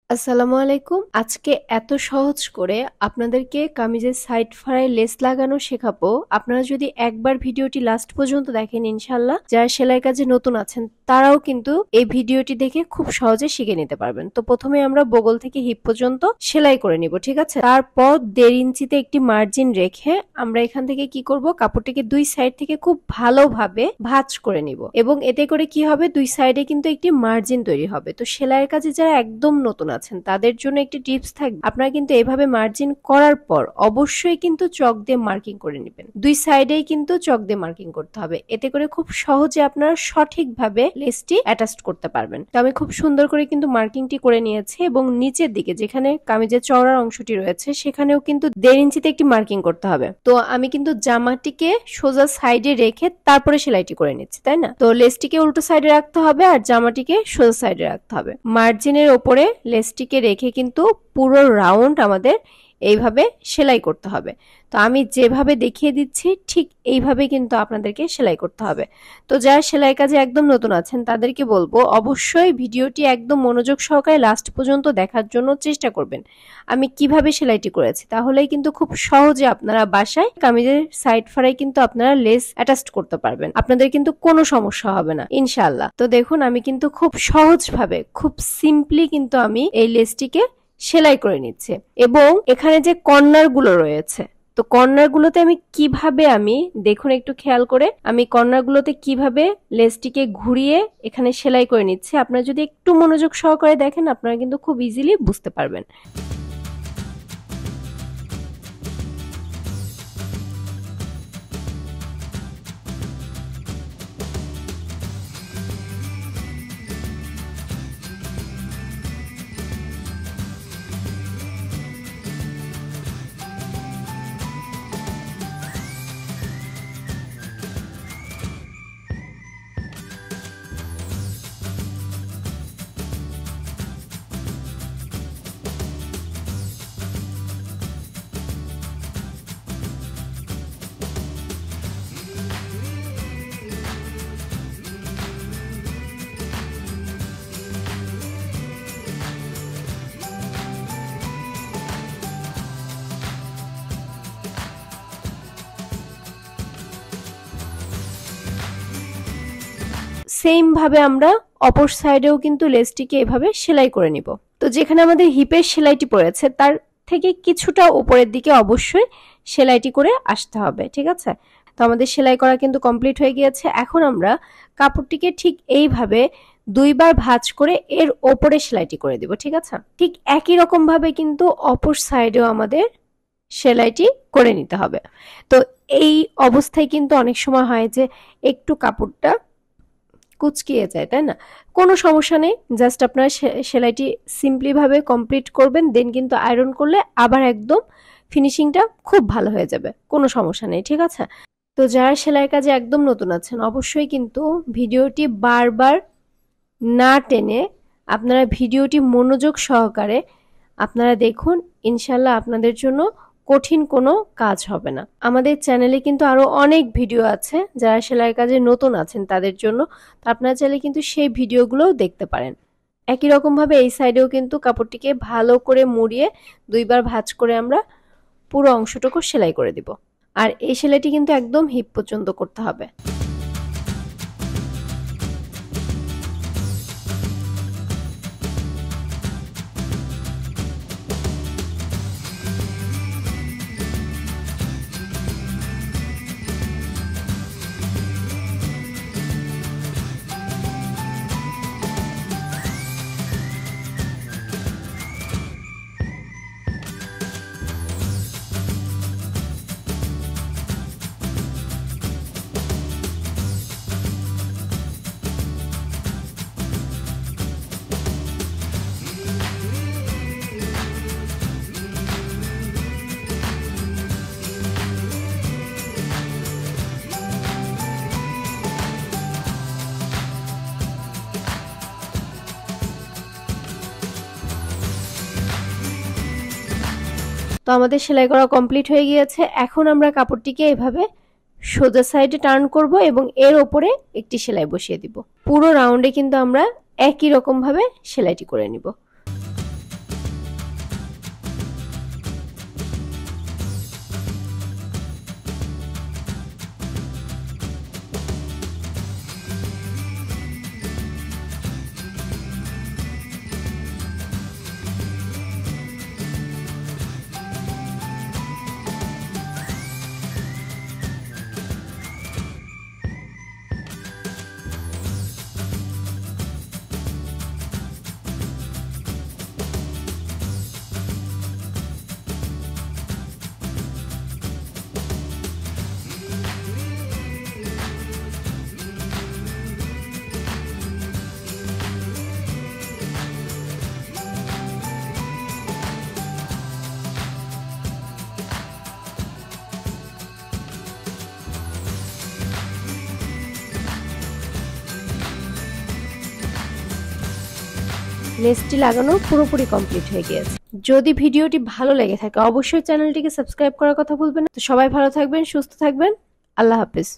আসসালামু আলাইকুম। আজকে এত সহজ করে আপনাদেরকে কামিজের সাইড ফাড়ায় লেস লাগানো শেখাবো। আপনারা যদি একবার ভিডিওটি লাস্ট পর্যন্ত দেখেন, ইনশাল্লাহ যারা সেলাই কাজে নতুন আছেন তারাও কিন্তু এই ভিডিওটি দেখে খুব সহজে শিখে নিতে পারবেন। তো প্রথমে আমরা বগল থেকে হিপ পর্যন্ত সেলাই করে নিব, ঠিক আছে? তারপর 1.5 ইঞ্চিতে একটি মার্জিন রেখে আমরা এখান থেকে কি করব, কাপড়টিকে দুই সাইড থেকে খুব ভালোভাবে ভাঁজ করে নিব এবং এতে করে কি হবে, দুই সাইডে কিন্তু একটি মার্জিন তৈরি হবে। তো সেলাইয়ের কাজে যারা একদম নতুন আছেন তাদের জন্য একটি টিপস থাকবে, আপনারা কিন্তু এভাবে মার্জিন করার পর অবশ্যই কিন্তু চক দিয়ে মার্কিং করে নেবেন। দুই সাইডেই কিন্তু চক দিয়ে মার্কিং করতে হবে, এতে করে খুব সহজে আপনারা সঠিকভাবে লেসটি অ্যাটাচ করতে পারবেন। তো আমি খুব সুন্দর করে কিন্তু মার্কিংটি করে নিয়েছি এবং নিচের দিকে যেখানে কামিজের চওড়ার অংশটি রয়েছে সেখানেও কিন্তু 1.5 ইঞ্চিতে একটি মার্কিং করতে হবে। তো আমি কিন্তু জামাটিকে সোজা সাইডে রেখে তারপরে সেলাইটি করে নিচ্ছি, তাই না? তো লেসটিকে উল্টো সাইডে রাখতে হবে আর জামাটিকে সোজা সাইডে রাখতে হবে। মার্জিনের ওপরে লেসটিকে রেখে কিন্তু পুরো রাউন্ড আমাদের এইভাবে সেলাই করতে হবে। তো আমি যেভাবে দেখিয়ে দিচ্ছি ঠিক এইভাবে কিন্তু আপনাদেরকে সেলাই করতে হবে। তো যারা সেলাই কাজে একদম নতুন আছেন তাদেরকে বলবো অবশ্যই ভিডিওটি একদম মনোযোগ সহকারে লাস্ট পর্যন্ত দেখার জন্য চেষ্টা করবেন আমি কিভাবে সেলাইটি করেছি, তাহলেই কিন্তু খুব সহজে আপনারা বাসায় কামিজের সাইড ফাড়ায় কিন্তু আপনারা লেস অ্যাটাচ করতে পারবেন, আপনাদের কিন্তু কোনো সমস্যা হবে না ইনশাআল্লাহ। তো দেখুন আমি কিন্তু খুব সহজভাবে খুব সিম্পলি কিন্তু আমি এই লেসটিকে সেলাই করে নিচ্ছে এবং এখানে যে কর্নার গুলো রয়েছে, তো কর্নার গুলোতে আমি কিভাবে দেখুন একটু খেয়াল করে আমি কর্নার গুলোতে কিভাবে লেসটিকে ঘুরিয়ে এখানে সেলাই করে নিচ্ছে। আপনারা যদি একটু মনোযোগ সহকারে দেখেন আপনারা কিন্তু খুব ইজিলি বুঝতে পারবেন। সেম ভাবে আমরা অপর সাইডেও কিন্তু লেসটিকে এভাবে সেলাই করে নিব। তো যেখানে আমাদের হিপের সেলাইটি পড়েছে তার থেকে কিছুটা উপরের দিকে অবশ্যই সেলাইটি করে আসতে হবে, ঠিক আছে? তো আমাদের সেলাই করা কিন্তু কমপ্লিট হয়ে গিয়েছে। এখন আমরা কাপড়টিকে ঠিক এইভাবে দুইবার ভাঁজ করে এর ওপরে সেলাইটি করে দিব, ঠিক আছে? ঠিক একই রকম ভাবে কিন্তু অপর সাইডেও আমাদের সেলাইটি করে নিতে হবে। তো এই অবস্থায় কিন্তু অনেক সময় হয় যে একটু কাপড়টা কুচকিয়ে যায়, তাই না? কোনো সমস্যা নেই, জাস্ট আপনারা সেলাইটি সিম্পলি ভাবে কমপ্লিট করবেন, দেন কিন্তু আয়রন করলে আবার একদম ফিনিশিংটা খুব ভালো হয়ে যাবে, কোনো সমস্যা নেই, ঠিক আছে? তো যারা সেলাই কাজে একদম নতুন আছেন অবশ্যই কিন্তু ভিডিওটি বারবার না টেনে আপনারা ভিডিওটি মনোযোগ সহকারে আপনারা দেখুন, ইনশাল্লাহ আপনাদের জন্য কঠিন কোনো কাজ হবে না। আমাদের চ্যানেলে কিন্তু আরো অনেক ভিডিও আছে যারা সেলাই কাজে নতুন আছেন তাদের জন্য, তো আপনারা চাইলে কিন্তু সেই ভিডিওগুলোও দেখতে পারেন। একই রকম ভাবে এই সাইডেও কিন্তু কাপড়টিকে ভালো করে মুড়িয়ে দুইবার ভাঁজ করে আমরা পুরো অংশটুকু সেলাই করে দিব। আর এই সেলাইটি কিন্তু একদম হিপ পর্যন্ত করতে হবে। তো আমাদের সেলাই করা কমপ্লিট হয়ে গিয়েছে। এখন আমরা কাপড়টিকে এভাবে সোজা সাইডে টার্ন করব এবং এর ওপরে একটি সেলাই বসিয়ে দিব। পুরো রাউন্ডে কিন্তু আমরা একই রকম ভাবে সেলাইটি করে নিব। লেসটি লাগানো পুরোপুরি কমপ্লিট হয়ে গিয়েছে। যদি ভিডিওটি ভালো লেগে থাকে অবশ্যই চ্যানেলটিকে সাবস্ক্রাইব করার কথা ভুলবেন না। তো সবাই ভালো থাকবেন, সুস্থ থাকবেন, আল্লাহ হাফেজ।